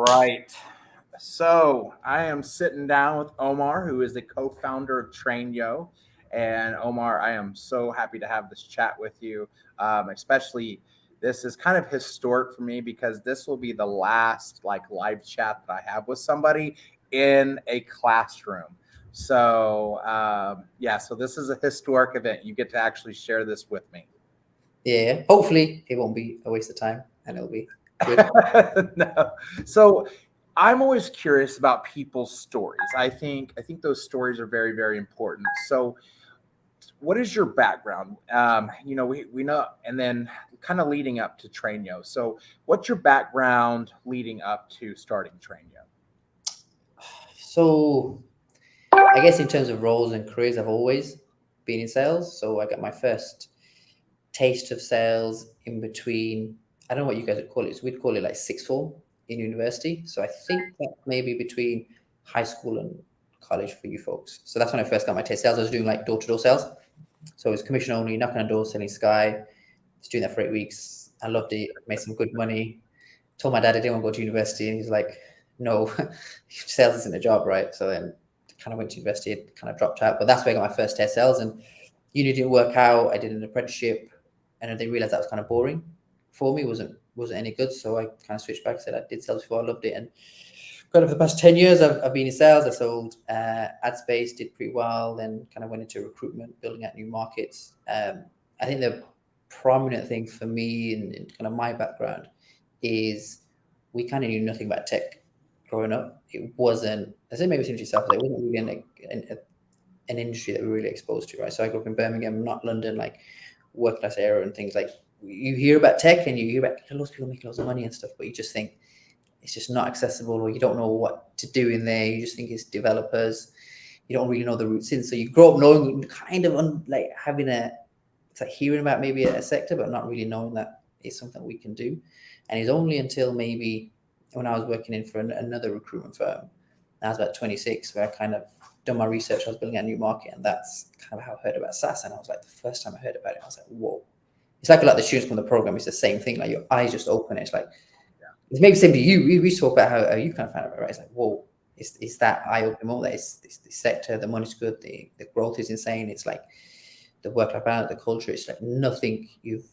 right. So I am sitting down with Omar, who is the co-founder of TrainYo. And Omar, I am so happy to have this chat with you. Especially, this is kind of historic for me because this will be the last like live chat that I have with somebody in a classroom. So this is a historic event. You get to actually share this with me. Yeah, hopefully it won't be a waste of time and it'll be good. No. So I'm always curious about people's stories. I think those stories are very, very important. So what is your background? We know, and then kind of leading up to TrainYo. So what's your background leading up to starting TrainYo? So I guess in terms of roles and careers, I've always been in sales. So I got my first taste of sales in between, I don't know what you guys would call it. So we'd call it like sixth form in university. So I think that maybe between high school and college for you folks. So that's when I first got my taste of sales. I was doing like door-to-door sales. So it was commission only, knocking on doors, selling Sky. I was doing that for 8 weeks. I loved it, made some good money. Told my dad I didn't want to go to university, and he's like, "No, sales isn't a job, right?" So then, kind of went to university, kind of dropped out. But that's where I got my first test sales, and uni didn't work out. I did an apprenticeship, and then they realized that was kind of boring for me. wasn't any good, so I kind of switched back. Said I did sales before, I loved it, and kind of for the past 10 years, I've been in sales. I sold ad space, did pretty well, then kind of went into recruitment, building out new markets. I think the prominent thing for me in kind of my background is we kind of knew nothing about tech growing up. It wasn't, I say maybe similar to yourself, it wasn't really an industry that we were really exposed to, right? So I grew up in Birmingham, not London, like work class area and things. Like you hear about tech and you hear about lots of people making lots of money and stuff, but you just think it's just not accessible, or you don't know what to do in there. You just think it's developers. You don't really know the roots in. So you grow up knowing kind of like having it's like hearing about maybe a sector, but not really knowing that it's something we can do. And it's only until maybe when I was working in for another recruitment firm, I was about 26, where I kind of done my research. I was building a new market, and that's kind of how I heard about SaaS. And I was like, the first time I heard about it, I was like, whoa. It's like a lot of the students from the program. It's the same thing. Like your eyes just open. It's like, it's maybe same to you. We talk about how you kind of found out, right? It's like, whoa, it's that eye-opening moment. It's the sector, the money's good, the growth is insane. It's like the work-life balance, the culture. It's like nothing you've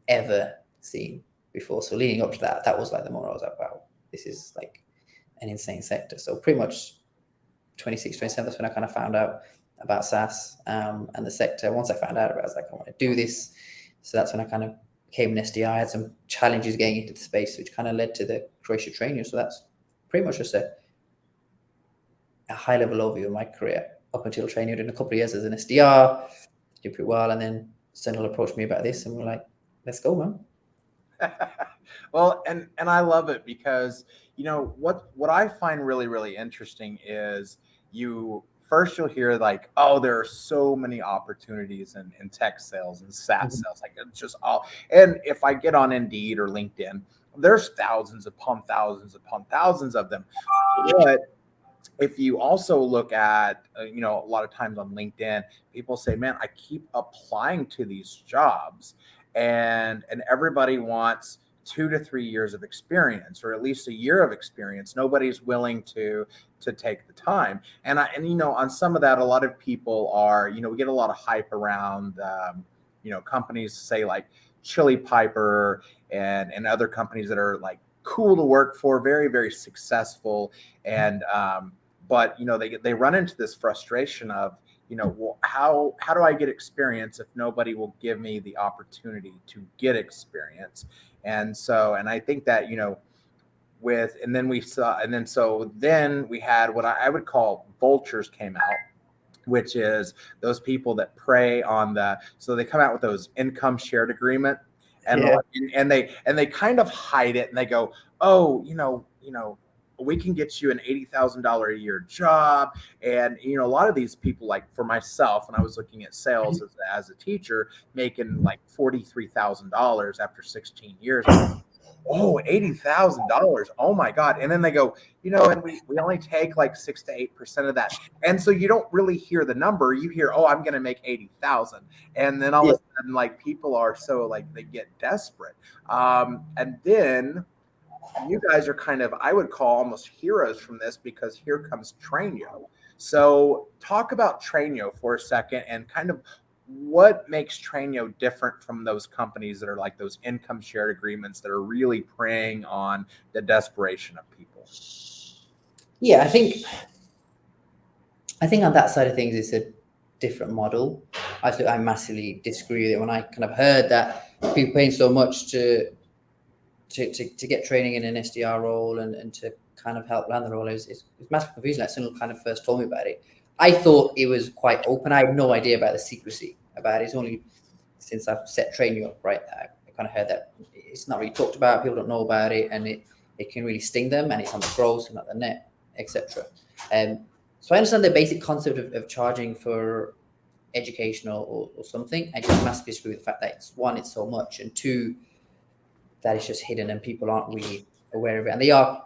ever seen before. So leading up to that, that was like the moment I was like, wow, this is like an insane sector. So pretty much 26, 27, that's when I kind of found out about SaaS and the sector. Once I found out about it, I was like, I want to do this. So that's when I kind of became an SDR. I had some challenges getting into the space, which kind of led to the creation of TrainYo. So that's pretty much just a high level overview of my career up until TrainYo. In a couple of years as an SDR, did pretty well. And then Sentinel approached me about this, and we're like, let's go, man. Well, and I love it because what I find really, really interesting is you first you'll hear like, oh, there are so many opportunities in tech sales and SaaS sales, like it's just all. And if I get on Indeed or LinkedIn, there's thousands upon thousands of them. But if you also look at, a lot of times on LinkedIn, people say, man, I keep applying to these jobs and everybody wants 2 to 3 years of experience, or at least a year of experience. Nobody's willing to take the time. And on some of that, a lot of people are, we get a lot of hype around, companies say like Chili Piper and other companies that are like cool to work for, very, very successful. And, but they run into this frustration of, well, how do I get experience if nobody will give me the opportunity to get experience? And I think that, then we had what I would call vultures came out, which is those people that prey on so they come out with those income shared agreement, and Yeah. they kind of hide it, and they go, oh, we can get you an $80,000 a year job. And, a lot of these people, like for myself, when I was looking at sales as a teacher, making like $43,000 after 16 years. Oh, $80,000. Oh my God. And then they go, and we only take like 6 to 8% of that. And so you don't really hear the number. You hear, oh, I'm going to make 80,000. And then all of a sudden, like people are so like, they get desperate. And then you guys are kind of, I would call almost heroes from this, because here comes TrainYo. So talk about TrainYo for a second, and kind of what makes TrainYo different from those companies that are like those income shared agreements that are really preying on the desperation of people. Yeah, I think on that side of things, it's a different model. I massively disagree with it. When I kind of heard that people paying so much to get training in an SDR role and to kind of help land the role, it's massive confusion. Like someone kind of first told me about it, I thought it was quite open. I had no idea about the secrecy about it. It's only since I've set TrainYo up, right, I kind of heard that it's not really talked about. People don't know about it, and it can really sting them, and it's on the gross and not the net, etc. So I understand the basic concept of charging for education or something. I just massively disagree with the fact that it's so much, and two, that is just hidden and people aren't really aware of it. And they are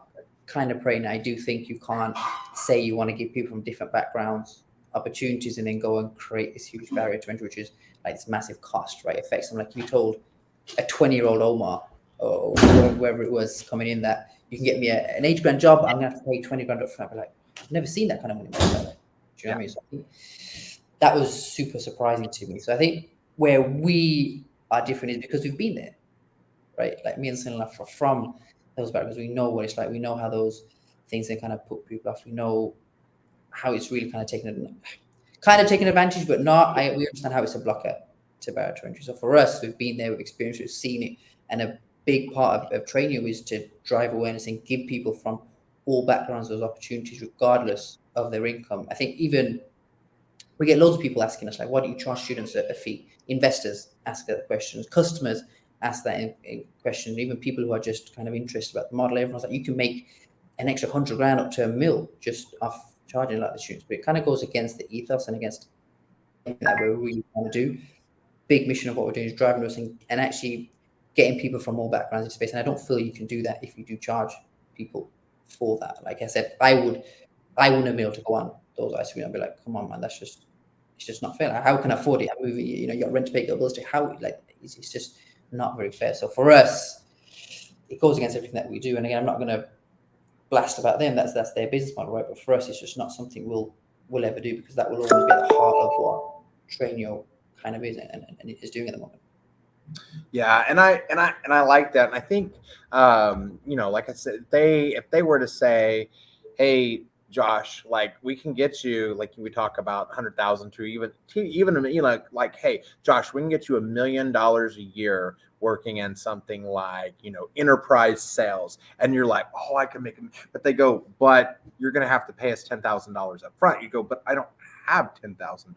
kind of praying. I do think you can't say you want to give people from different backgrounds opportunities and then go and create this huge barrier to entry, which is like this massive cost, right? Affects them. Like you told a 20-year-old Omar or whoever it was coming in that you can get me an 80 grand job, I'm gonna have to pay 20 grand up front. I'd be like, I've never seen that kind of money. Do you know what I mean? So I think that was super surprising to me. So I think where we are different is because we've been there, right? Like me and Sunil are from those backgrounds. We know what it's like. We know how those things can kind of put people off. We know how it's really kind of taken advantage, but not. We understand how it's a blocker to barrier to entry. So for us, we've been there, we've experienced it, we've seen it, and a big part of training is to drive awareness and give people from all backgrounds those opportunities, regardless of their income. I think even we get loads of people asking us, like, why do you charge students a fee? Investors ask that questions, customers ask that in question, even people who are just kind of interested about the model. Everyone's like, you can make an extra 100 grand up to $1 million just off charging like the students. But it kind of goes against the ethos and against that we're really trying to do. Big mission of what we're doing is driving us and actually getting people from all backgrounds into space. And I don't feel you can do that if you do charge people for that. Like I said, I wouldn't have been able to go on those ice cream. I'd be like, come on, man, it's just not fair. Like, how can I afford it? I'm moving, you know, you got rent to pay, got bills to how, like, it's just not very fair. So for us, it goes against everything that we do. And again, I'm not going to blast about them. That's their business model, right? But for us, it's just not something we'll ever do, because that will always be at the heart of what TrainYo kind of is and it is doing at the moment. Yeah, and I like that, and I think, you know, like I said, if they were to say, hey, Josh, like we can get you, like we talk about 100,000 to even you know, like, hey, Josh, we can get you $1 million a year working in something like, you know, enterprise sales, and you're like, oh, I can make them, but they go, but you're going to have to pay us $10,000 up front. You go, but I don't have $10,000,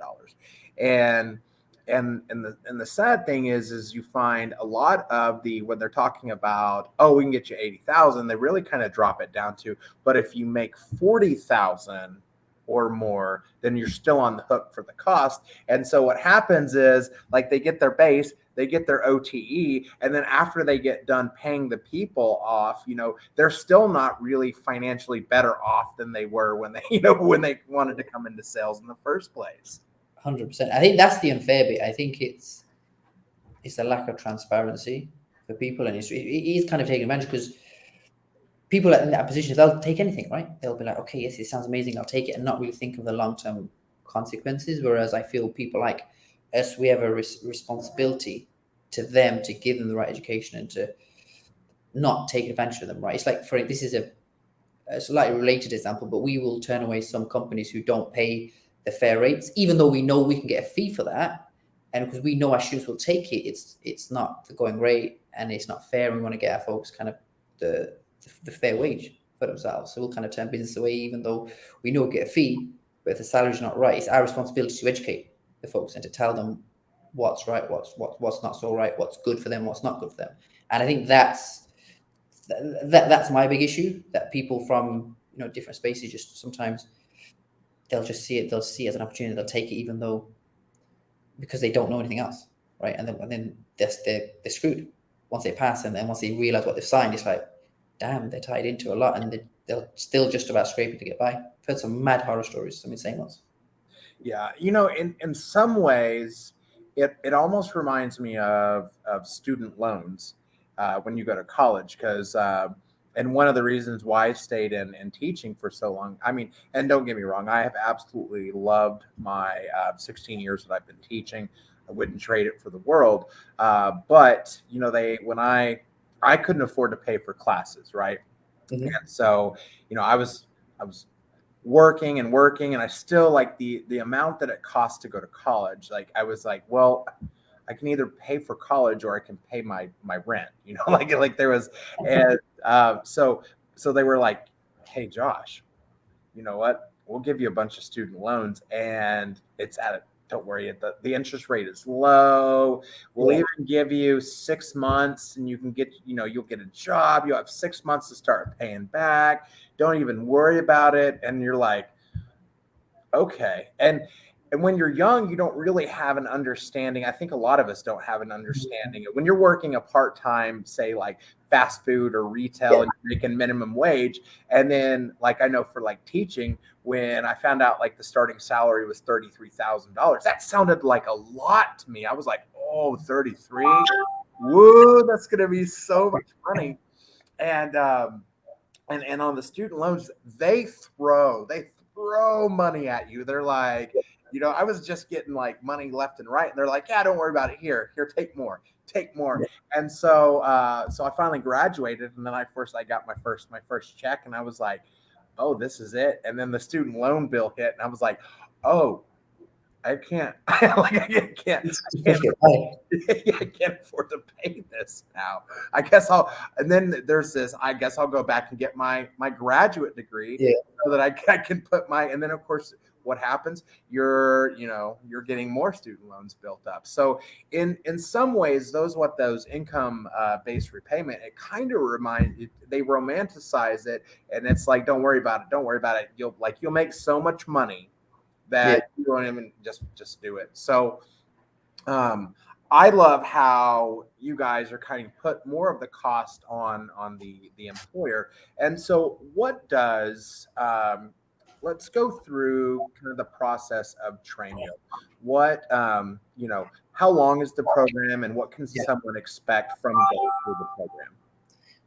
and the sad thing is you find a lot of when they're talking about, oh, we can get you 80,000, they really kind of drop it down to, but if you make 40,000 or more, then you're still on the hook for the cost. And so what happens is, like, they get their base, they get their OTE, and then after they get done paying the people off, you know, they're still not really financially better off than they were when they, you know, when they wanted to come into sales in the first place. 100%. I think that's the unfair bit. I think it's a lack of transparency for people, and it is kind of taking advantage, because people in that position, they'll take anything, right? They'll be like, okay, yes, it sounds amazing, I'll take it, and not really think of the long-term consequences. Whereas I feel people like us, we have a responsibility to them to give them the right education and to not take advantage of them, right? It's like, this is a slightly related example, but we will turn away some companies who don't pay the fair rates, even though we know we can get a fee for that. And because we know our students will take it, it's not the going rate and it's not fair. And we want to get our folks kind of the fair wage for themselves. So we'll kind of turn business away, even though we know we'll get a fee. But if the salary's not right, it's our responsibility to educate the folks and to tell them what's right, what's not so right, what's good for them, what's not good for them. And I think that's my big issue, that people from, you know, different spaces just sometimes they'll see it as an opportunity, they'll take it even though, because they don't know anything else, right? And then they're screwed once they pass, and then once they realize what they've signed, it's like, damn, they're tied into a lot, and they're still just about scraping to get by. I've heard some mad horror stories, some insane ones. Yeah, you know, in some ways, it almost reminds me of student loans when you go to college, because one of the reasons why I stayed in teaching for so long, I mean, and don't get me wrong, I have absolutely loved my 16 years that I've been teaching. I wouldn't trade it for the world. But you know, when I couldn't afford to pay for classes, right? Mm-hmm. And so, you know, I was working and working, and I still like the amount that it cost to go to college. Like I was like, well, I can either pay for college or I can pay my rent, you know, like there was, and so they were like, hey Josh, you know what? We'll give you a bunch of student loans, and it's at a, don't worry, the interest rate is low. We'll Yeah. even give you 6 months, and you can get, you know, you'll get a job. You'll have 6 months to start paying back. Don't even worry about it. And you're like, okay. And when you're young, you don't really have an understanding. I think a lot of us don't have an understanding. When you're working a part-time, say like fast food or retail, and you're making minimum wage, and then like I know for like teaching, when I found out like the starting salary was $33,000, that sounded like a lot to me. I was like, oh, 33. Woo, that's gonna be so much money. And and on the student loans, they throw money at you. They're like, you know, I was just getting like money left and right, and they're like, yeah, don't worry about it. Here, take more. And so so I finally graduated, and then I got my first check, and I was like, oh, this is it. And then the student loan bill hit, and I was like, oh, I can't, like I can't afford to pay this now. I guess I'll, and then there's this, I guess I'll go back and get my graduate degree, Yeah. so that I can put and then of course, what happens? You're getting more student loans built up. So in some ways, those income based repayment, it kind of they romanticize it, and it's like, don't worry about it. Don't worry about it. You'll make so much money Yeah. that you don't even just do it. So um, I love how you guys are kind of put more of the cost on the employer. And so what does let's go through kind of the process of TrainYo. What how long is the program, and what can Yeah. someone expect from going through the program?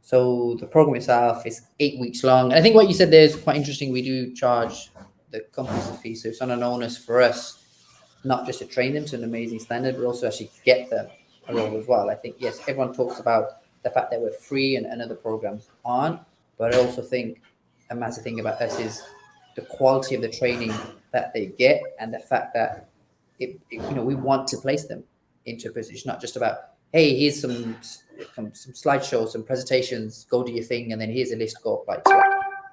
So the program itself is 8 weeks long. And I think what you said there is quite interesting. We do charge the company's a fee, so it's on an onus for us, not just to train them to an amazing standard, but also actually get them a role as well. I think, yes, everyone talks about the fact that we're free and other programs aren't, but I also think a massive thing about us is the quality of the training that they get, and the fact that we want to place them into a position, not just about, hey, here's some slideshows, some presentations, go do your thing, and then here's a list, go apply to it.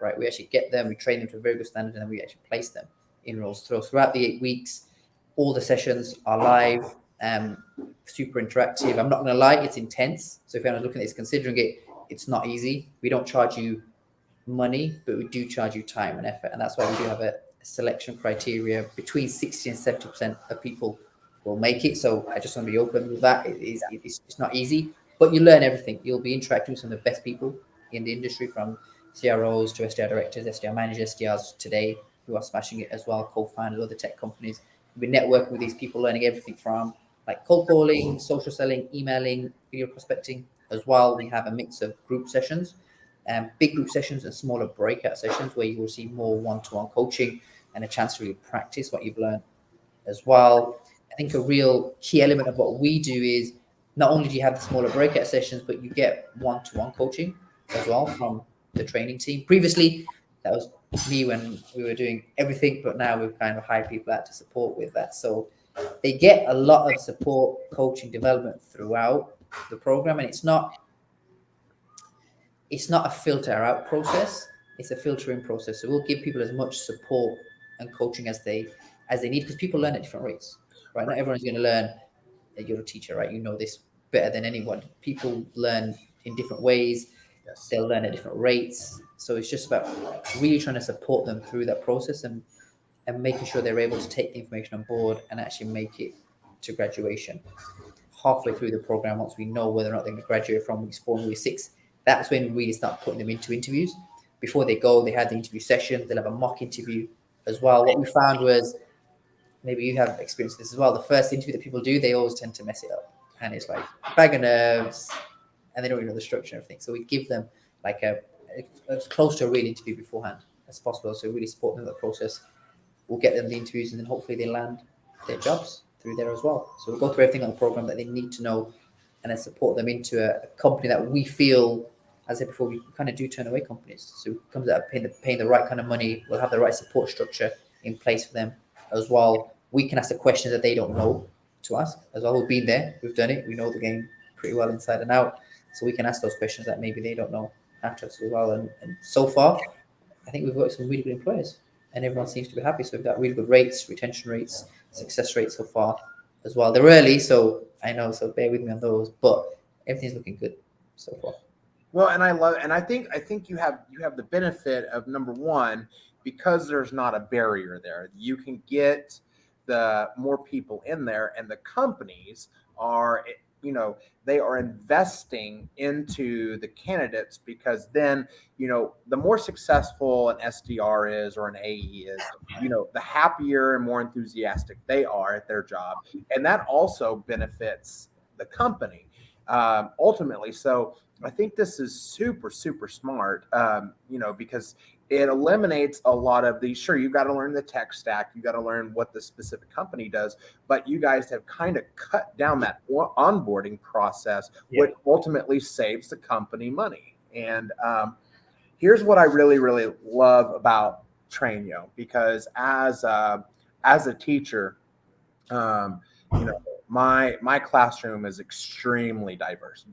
Right? We actually get them, we train them to a very good standard, and then we actually place them in roles. Throughout the 8 weeks, all the sessions are live, super interactive. I'm not going to lie, it's intense. So if anyone's looking at this, considering it, it's not easy. We don't charge you money, but we do charge you time and effort, and that's why we do have a selection criteria. Between 60 and 70% of people will make it. So I just want to be open with that. It's not easy, but you learn everything. You'll be interacting with some of the best people in the industry, from CROs to SDR directors, SDR managers, SDRs today, who are smashing it as well, co-founders, other tech companies. We'll be networking with these people, learning everything from like cold calling, social selling, emailing, video prospecting. As well, we have a mix of group sessions, big group sessions, and smaller breakout sessions where you will see more one-to-one coaching and a chance to really practice what you've learned as well. I think a real key element of what we do is not only do you have the smaller breakout sessions, but you get one-to-one coaching as well from the training team. Previously, that was me when we were doing everything, but now we've kind of hired people out to support with that. So they get a lot of support, coaching, development throughout the program, and it's not a filter out process, it's a filtering process. So we'll give people as much support and coaching as they need, because people learn at different rates, right? Not everyone's going to learn. You're a teacher, right? You know this better than anyone. People learn in different ways. Yes. They'll learn at different rates. So it's just about really trying to support them through that process, and making sure they're able to take the information on board and actually make it to graduation. Halfway through the program, once we know whether or not they're going to graduate from weeks 4 and week 6, that's when we really start putting them into interviews. Before they go, they have the interview sessions, they'll have a mock interview as well. What we found was, maybe you have experienced this as well, the first interview that people do, they always tend to mess it up. And it's like a bag of nerves, and they don't really know the structure and everything. So we give them like a as close to a real interview beforehand as possible. So really support them in the process. We'll get them the interviews, and then hopefully they land their jobs through there as well. So we'll go through everything on the program that they need to know, and then support them into a company that we feel, as I said before, we kind of do turn away companies. So it comes out paying the right kind of money. We'll have the right support structure in place for them as well. We can ask the questions that they don't know to ask as well. We've been there, we've done it, we know the game pretty well inside and out. So we can ask those questions that maybe they don't know after us as well. And so far, I think we've worked with some really good employers, and everyone seems to be happy. So we've got really good rates, retention rates, success rates so far as well. They're early, so I know, so bear with me on those, but everything's looking good so far. Well, and I think you have the benefit of, number one, because there's not a barrier there. You can get the more people in there, and the companies are, they are investing into the candidates, because then, the more successful an SDR is, or an AE is, the happier and more enthusiastic they are at their job. And that also benefits the company, ultimately. So I think this is super, super smart, because it eliminates a lot of these. Sure, you got to learn the tech stack, you got to learn what the specific company does, but you guys have kind of cut down that onboarding process, which ultimately saves the company money. And here's what I really, really love about TrainYo, because as a teacher, my classroom is extremely diverse.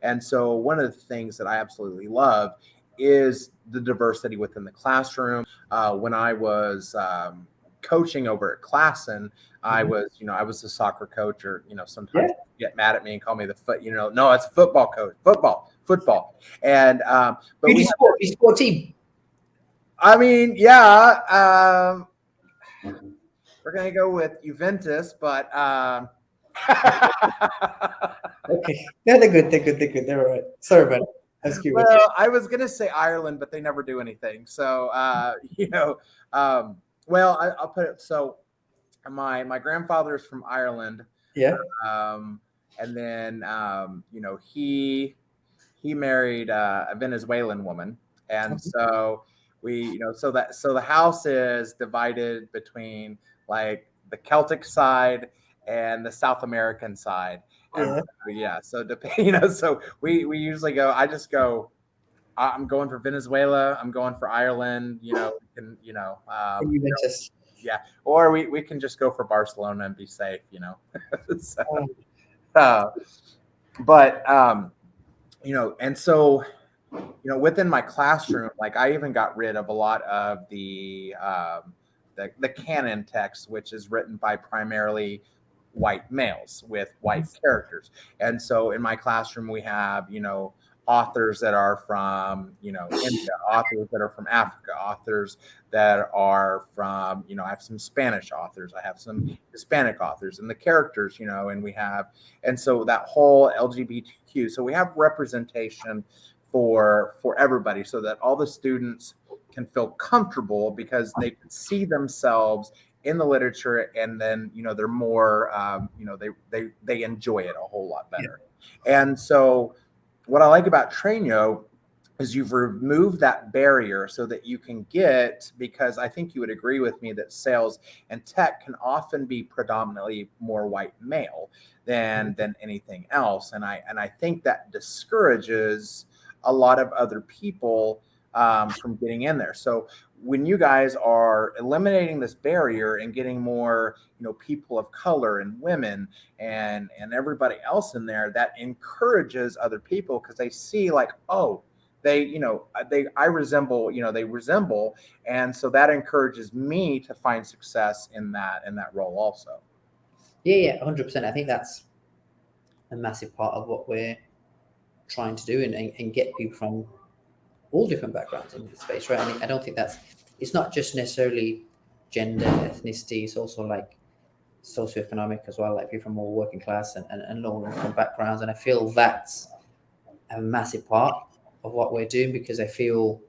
And so one of the things that I absolutely love is the diversity within the classroom. When I was coaching over at Klassen, I was a soccer coach, or, sometimes get mad at me and call me the no, it's football coach, football. And, but you sport team. I mean, yeah, we're going to go with Juventus, but okay. Yeah, they're good. They're all right. Sorry, man. Well, I was going to say Ireland, but they never do anything. So, well, I'll put it. So my grandfather is from Ireland. Yeah. And then, he married a Venezuelan woman. And so so the house is divided between, like, the Celtic side and the South American side. And so we usually go, I'm going for Venezuela, I'm going for Ireland, or we can just go for Barcelona and be safe, so, but and so, within my classroom, like, I even got rid of a lot of the canon text, which is written by primarily white males with white characters. And so in my classroom, we have, authors that are from, India, authors that are from Africa, authors that are from, I have some Spanish authors, I have some Hispanic authors, and the characters, and so that whole LGBTQ, so we have representation for everybody, so that all the students can feel comfortable, because they can see themselves in the literature, and then they're more they enjoy it a whole lot better. And so what I like about TrainYo is you've removed that barrier, so that you can get, because I think you would agree with me that sales and tech can often be predominantly more white male than anything else, and I think that discourages a lot of other people from getting in there. So when you guys are eliminating this barrier and getting more, people of color and women and everybody else in there, that encourages other people, because they see, like, oh, they resemble, and so that encourages me to find success in that role also. Yeah, 100%. I think that's a massive part of what we're trying to do, and get people from all different backgrounds into the space, right? I mean, I don't think it's not just necessarily gender, ethnicity, it's also like socioeconomic as well, like people from more working class and lower income backgrounds. And I feel that's a massive part of what we're doing, because I feel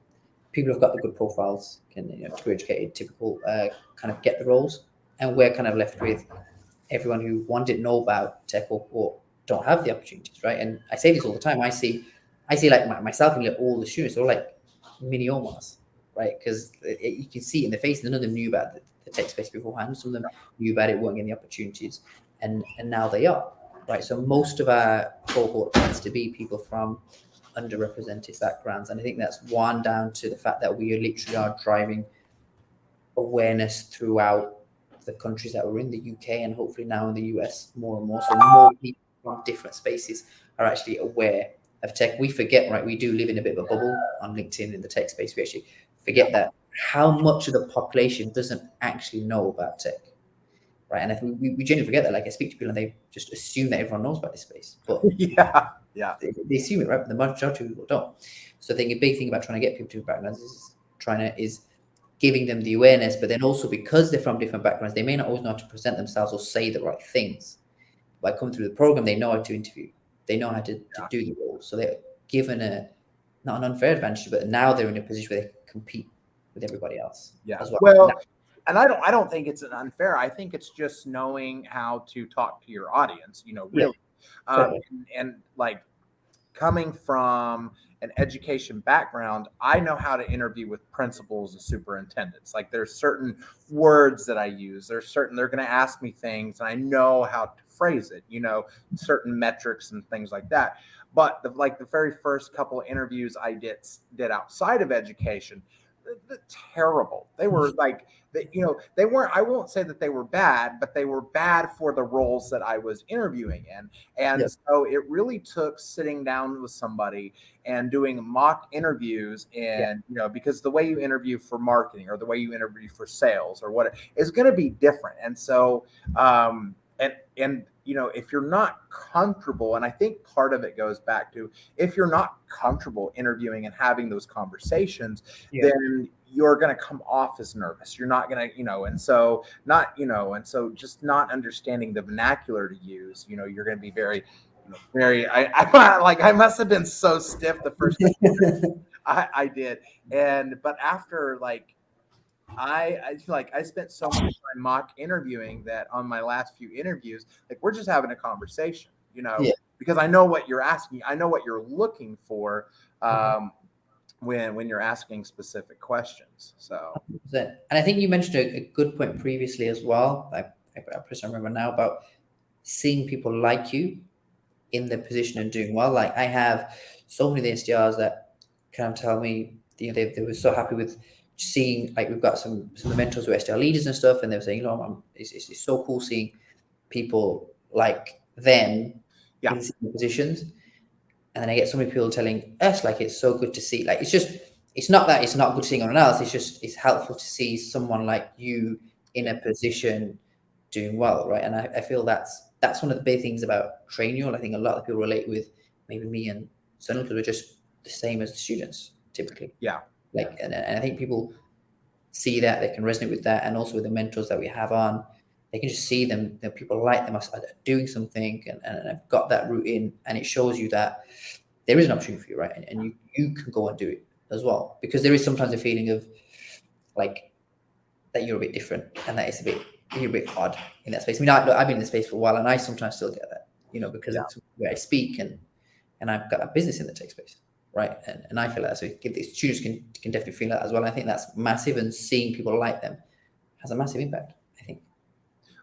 people have got the good profiles, can, degree educated, typical, kind of get the roles, and we're kind of left with everyone who, one, didn't know about tech, or don't have the opportunities, right? And I say this all the time. I see I see like myself and like all the students are all like mini Omars, right? Because you can see in the face, none of them knew about the tech space beforehand. Some of them knew about it, weren't getting the opportunities, and now they are, right? So most of our cohort tends to be people from underrepresented backgrounds, and I think that's one down to the fact that we literally are driving awareness throughout the countries that we're in, the UK and hopefully now in the US more and more. So more people from different spaces are actually aware of tech. We forget, right? We do live in a bit of a bubble on LinkedIn in the tech space. We actually forget that how much of the population doesn't actually know about tech, right? And if we generally forget that. Like I speak to people and they just assume that everyone knows about this space, but Yeah. they assume it, right? But the majority of people don't. So I think a big thing about trying to get people to backgrounds is giving them the awareness, but then also because they're from different backgrounds, they may not always know how to present themselves or say the right things. By coming through the program, they know how to interview, they know how to do the role. So they're given not an unfair advantage, but now they're in a position where they can compete with everybody else as well. Well, and I don't think it's an unfair. I think it's just knowing how to talk to your audience, really. Totally. And like coming from an education background, I know how to interview with principals and superintendents. Like there's certain words that I use. They're going to ask me things and I know how to phrase it, certain metrics and things like that. But the very first couple of interviews I did outside of education, terrible. They were like, they weren't, I won't say that they were bad, but they were bad for the roles that I was interviewing in. And so it really took sitting down with somebody and doing mock interviews and, because the way you interview for marketing or the way you interview for sales or what is going to be different. And so, and if you're not comfortable, and I think part of it goes back to if you're not comfortable interviewing and having those conversations, then you're going to come off as nervous. You're not going to, and so just not understanding the vernacular to use, you're going to be very, I must have been so stiff the first time I did. But after I feel like I spent so much time mock interviewing that on my last few interviews, we're just having a conversation, because I know what you're asking. I know what you're looking for when you're asking specific questions. So, 100%. And I think you mentioned a good point previously as well. I remember now about seeing people like you in the position and doing well. Like I have so many of the SDRs that kind of tell me, they were so happy with seeing, like we've got some of the mentors who are SDR leaders and stuff, and they were saying, it's so cool seeing people like them in similar positions. And then I get so many people telling us, it's so good to see. It's not that it's not good seeing anyone else. It's just it's helpful to see someone like you in a position doing well, right? And I feel that's one of the big things about TrainYo. I think a lot of people relate with maybe me and Sunil because we're just the same as the students typically. And I think people see that, they can resonate with that, and also with the mentors that we have on. They can just see them, people like them are doing something and have got that route in, and it shows you that there is an opportunity for you, right? And you can go and do it as well, because there is sometimes a feeling of that you're a bit different and that it's you're a bit odd in that space. I mean, I've been in the space for a while and I sometimes still get that, because it's where I speak and I've got a business in the tech space, right? And I feel that. So the students can definitely feel that as well. And I think that's massive, and seeing people like them has a massive impact, I think.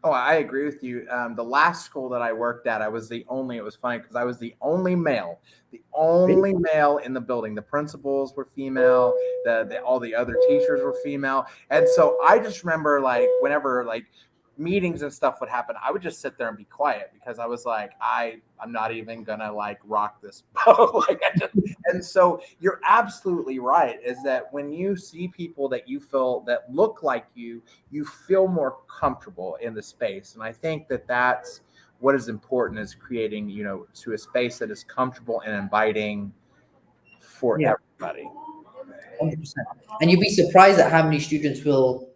Oh, I agree with you. The last school that I worked at, it was funny because I was the only male in the building. The principals were female. All the other teachers were female. And so I just remember whenever meetings and stuff would happen, I would just sit there and be quiet because I was like, I'm not even gonna rock this boat. And so you're absolutely right, is that when you see people that you feel that look like you feel more comfortable in the space. And I think that's what is important, is creating, to a space that is comfortable and inviting for everybody. 100%. And you'd be surprised at how many students will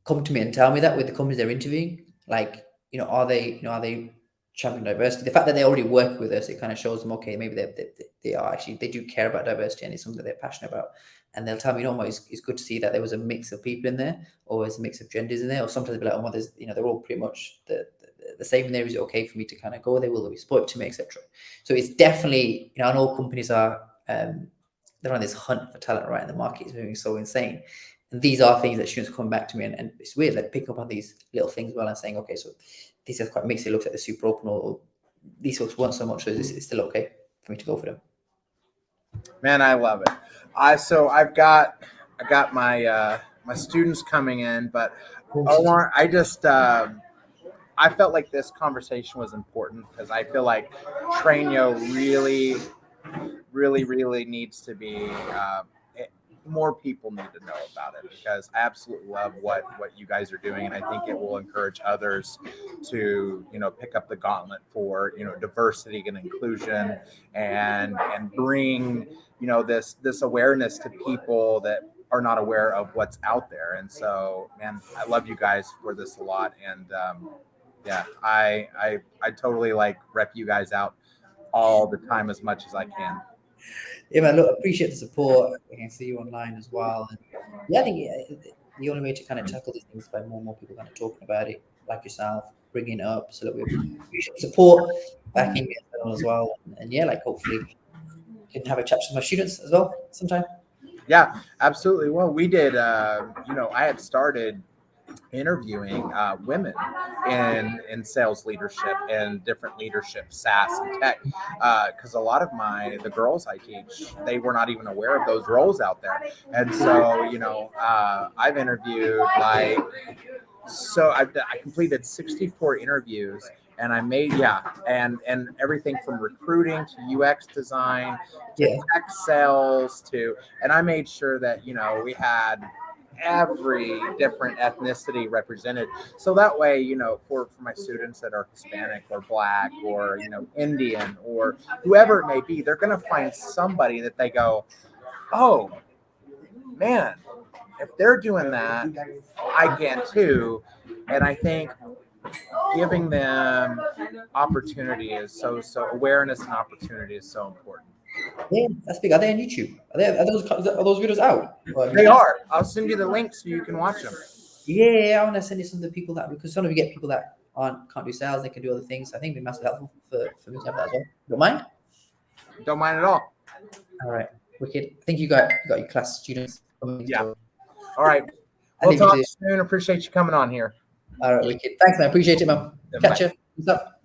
come to me and tell me that with the companies they're interviewing, are they championing diversity? The fact that they already work with us, it kind of shows them, okay, maybe they are actually, they do care about diversity and it's something that they're passionate about. And they'll tell me, it's good to see that there was a mix of people in there, or there's a mix of genders in there, or sometimes they'll be like, there's, they're all pretty much the the same there? Is it okay for me to kind of go there? Will they be support to me, etc.? So it's definitely, I know companies are they're on this hunt for talent, right? And the market is moving so insane. And these are things that students come back to me, and it's weird, like picking up on these little things well and saying, okay, so this is quite mixed. It looks like they're super open, or these folks want so much, so it's still okay for me to go for them. Man, I love it. I've got my my students coming in, but Omar, I felt like this conversation was important because I feel like TrainYo really needs to be more people need to know about it, because I absolutely love what you guys are doing, and I think it will encourage others to pick up the gauntlet for diversity and inclusion, and bring this awareness to people that are not aware of what's out there. And so, man, I love you guys for this a lot, and yeah, I totally like rep you guys out all the time as much as I can. Yeah, man, look, appreciate the support. I can see you online as well. And yeah, I think the only way to kind of tackle these things is by more and more people kind of talking about it, like yourself, bringing it up, so that we appreciate support, backing it as well. And yeah, like hopefully can have a chat with my students as well sometime. Yeah, absolutely. Well, we did. I had started interviewing women in sales leadership and different leadership, SaaS and tech, because a lot of the girls I teach, they were not even aware of those roles out there. And so I've interviewed I completed 64 interviews, and I made and everything from recruiting to UX design to tech sales and I made sure that we had every different ethnicity represented, so that way for my students that are Hispanic or Black or Indian or whoever it may be, they're going to find somebody that they go, oh man, if they're doing that, I can too. And I think giving them opportunity is so awareness and opportunity is so important. Yeah, that's big. Are they on YouTube? Are those videos out? They are. I'll send you the link so you can watch them. Yeah, I want to send you some of the people because sometimes you get people that can't do sales, they can do other things. I think it'd be massively helpful for me to have that as well. Don't mind? Don't mind at all. All right, wicked. I think you got your class students coming. Yeah. All right. We'll talk soon. Appreciate you coming on here. All right, wicked. Thanks, man. Appreciate it, man. Catch you. What's up?